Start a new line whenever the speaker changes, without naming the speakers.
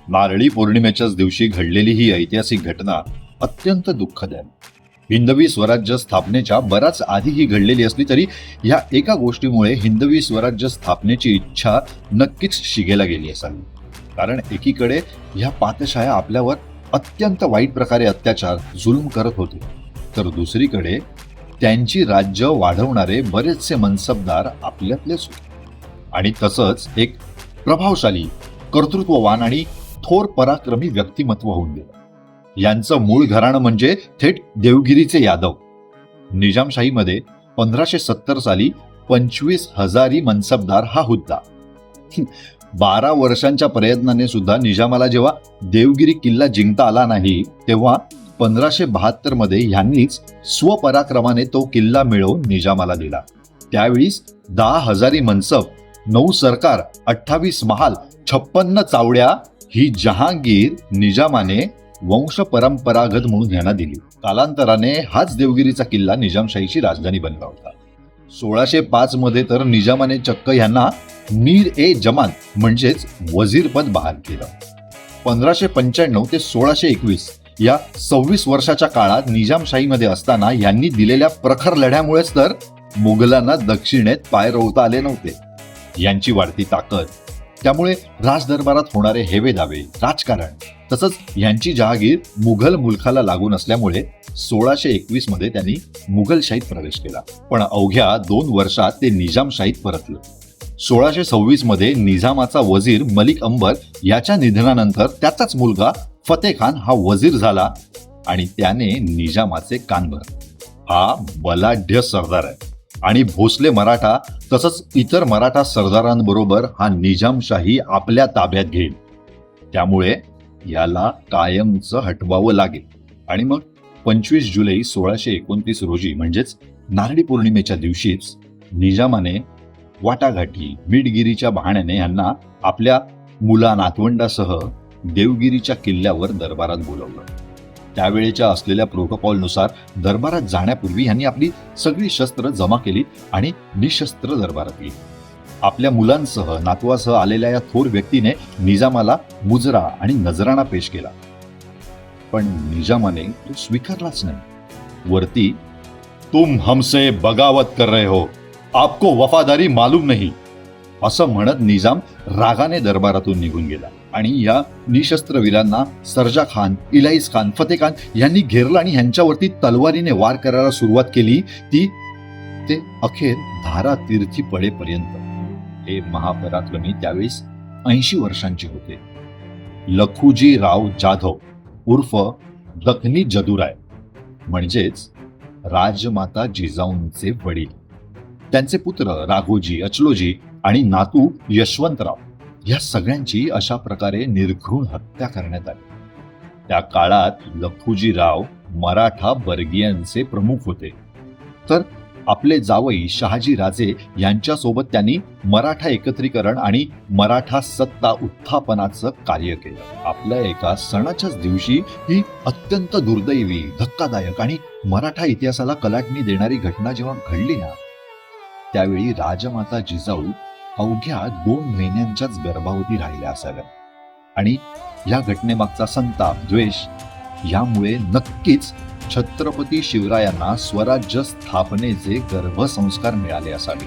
नारळी पौर्णिमेच्याच दिवशी घडलेली ही ऐतिहासिक घटना अत्यंत दुःखद आहे. हिंदवी स्वराज्य स्थापनेच्या बराच आधी ही घडलेली असली तरी या एका गोष्टीमुळे हिंदवी स्वराज्य स्थापनेची इच्छा नक्कीच शिगेला गेली असावी. कारण एकीकडे ह्या पातशाया आपल्यावर अत्यंत वाईट प्रकारे अत्याचार जुलूम करत होते, तर दुसरीकडे त्यांची राज्य वाढवणारे बरेचसे मनसबदार आपल्यातलेच होते. आणि तसंच एक प्रभावशाली, कर्तृत्ववान आणि थोर पराक्रमी व्यक्तिमत्व होऊन गेलं. यांचं मूळ घराणं म्हणजे थेट देवगिरीचे यादव. निजामशाहीमध्ये 1570 साली 25,000 मनसबदार हा होता. 12 वर्षांच्या प्रयत्नाने सुद्धा निजामाला जेव्हा देवगिरी किल्ला जिंकता आला नाही, तेव्हा 1572 मध्ये ह्यांनीच स्वपराक्रमाने तो किल्ला मिळवून निजामाला दिला. त्यावेळीस 10,000 मनसब, 9 सरकार, 28 महाल, 56 चावड्या ही जहांगीर निजामाने वंश परंपरागत म्हणून यांना दिली. कालांतराने हाच देवगिरीचा किल्ला निजामशाहीची राजधानी बनला होता. 1605 मध्ये तर निजामाने चक्क यांना मीर ए जमान म्हणजेच वजीर पद बहाल केलं. 1595 ते 1621 या 26 वर्षाच्या काळात निजामशाहीमध्ये असताना यांनी दिलेल्या प्रखर लढ्यामुळेच तर मुघलांना दक्षिणेत पाय रोवता आले नव्हते. यांची वाढती ताकद, त्यामुळे राजदरबारात होणारे हेवेदावे, राजकारण, तसंच यांची जहागीर मुघल मुलखाला लागून असल्यामुळे 1621 मध्ये त्यांनी मुघलशाहीत प्रवेश केला. पण अवघ्या 2 वर्षात ते निजामशाहीत परतले. 1626 मध्ये निजामाचा वजीर मलिक अंबर याच्या निधनानंतर त्याचाच मुलगा फतेह खान हा वजीर झाला आणि त्याने निजामाचे कान भरले. हा बलाढ्य सरदार आहे आणि भोसले मराठा तसंच इतर मराठा सरदारांबरोबर हा निजामशाही आपल्या ताब्यात घेईल. त्यामुळे याला कायमचं हटवावं लागेल. आणि मग 25 जुलै 1629 रोजी म्हणजेच नारळी पौर्णिमेच्या दिवशीच निजामाने वाटाघाटी, मीठगिरीच्या बहाण्याने यांना आपल्या मुला नातवंडासह देवगिरीच्या किल्ल्यावर दरबारात बोलवलं. त्यावेळेच्या असलेल्या प्रोटोकॉलनुसार दरबारात जाण्यापूर्वी यांनी आपली सगळी शस्त्र जमा केली आणि निशस्त्र दरबारात गेली. आपल्या मुलांसह, नातवासह आलेल्या या थोर व्यक्तीने निजामाला मुजरा आणि नजराणा पेश केला. पण निजामाने तो स्वीकारलाच नाही. वरती तुम हमसे बगावत कर रहे हो, आपको वफादारी मालूम नहीं असं म्हणत निजाम रागाने दरबारातून निघून गेला. आणि या निशस्त्र वीरांना सरजा खान, इलाईस खान, फतेह खान यांनी घेरलं आणि ह्यांच्यावरती तलवारीने वार करायला सुरुवात केली. ते अखेर धारा तीर्थी पडेपर्यंत. हे महापराक्रमी त्यावेळेस 80 वर्षांचे होते. लखुजी राव जाधव उर्फ दखनी जदुराय म्हणजेच राजमाता जिजाऊंचे वडील. त्यांचे पुत्र राघोजी, अचलोजी आणि नातू यशवंतराव या सगळ्यांची अशा प्रकारे निर्घृण हत्या करण्यात आली. त्या काळात लखुजीराव मराठा बर्गियांचे प्रमुख होते, तर आपले जावई शहाजी राजे यांच्यासोबत त्यांनी मराठा एकत्रीकरण आणि मराठा सत्ता उत्थापनाचं कार्य केलं. आपल्या एका सणाच्याच दिवशी ही अत्यंत दुर्दैवी, धक्कादायक आणि मराठा इतिहासाला कलाटणी देणारी घटना जेव्हा घडली ना, त्यावेळी राजमाता जिजाऊ अवघ्या 2 महिन्यांच्याच गर्भावती राहिल्या असाव्या. आणि या घटनेमागचा संताप, द्वेष यामुळे नक्कीच छत्रपती शिवरायांना स्वराज्य स्थापनेचे गर्भसंस्कार मिळाले असावे.